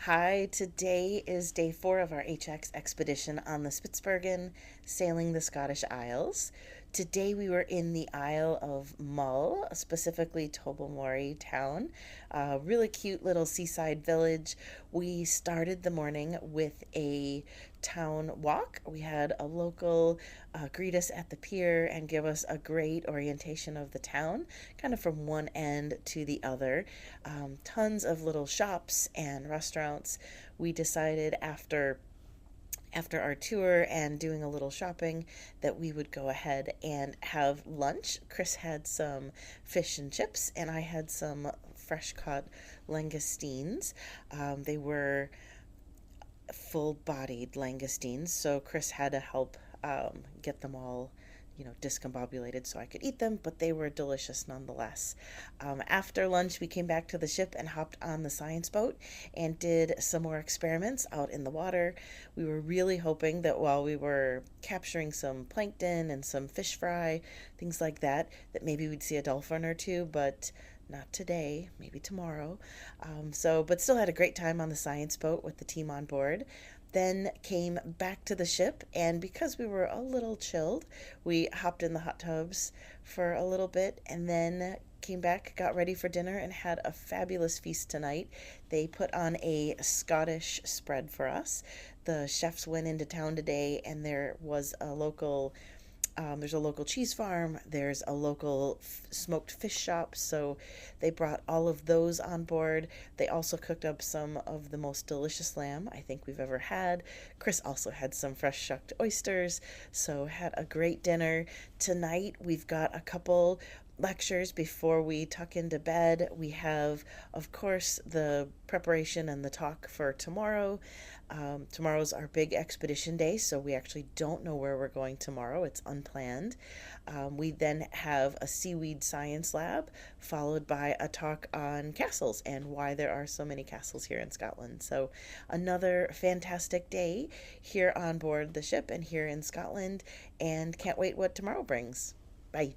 Hi, today is day 4 of our HX expedition on the Spitsbergen, sailing the Scottish Isles. Today we were in the Isle of Mull, specifically Tobermory town, a really cute little seaside village. We started the morning with a town walk. We had a local greet us at the pier and give us a great orientation of the town, kind of from one end to the other. Tons of little shops and restaurants. We decided after our tour and doing a little shopping that we would go ahead and have lunch. Chris had some fish and chips, and I had some fresh caught langoustines. They were full bodied langoustines, so Chris had to help get them all, discombobulated so I could eat them, but they were delicious nonetheless. After lunch, we came back to the ship and hopped on the science boat and did some more experiments out in the water. We were really hoping that while we were capturing some plankton and some fish fry, things like that, that maybe we'd see a dolphin or two, but not today, maybe tomorrow. But still had a great time on the science boat with the team on board. Then came back to the ship, and because we were a little chilled, we hopped in the hot tubs for a little bit and then came back, got ready for dinner, and had a fabulous feast tonight. They put on a Scottish spread for us. The chefs went into town today, and there's a local cheese farm, there's a local smoked fish shop, so they brought all of those on board. They also cooked up some of the most delicious lamb I think we've ever had. Chris also had some fresh shucked oysters, so had a great dinner. Tonight we've got a couple lectures before we tuck into bed. We have, of course, the preparation and the talk for tomorrow. Tomorrow's our big expedition day, so we actually don't know where we're going tomorrow. It's unplanned. We then have a seaweed science lab, followed by a talk on castles and why there are so many castles here in Scotland. So, another fantastic day here on board the ship and here in Scotland, and can't wait what tomorrow brings. Bye.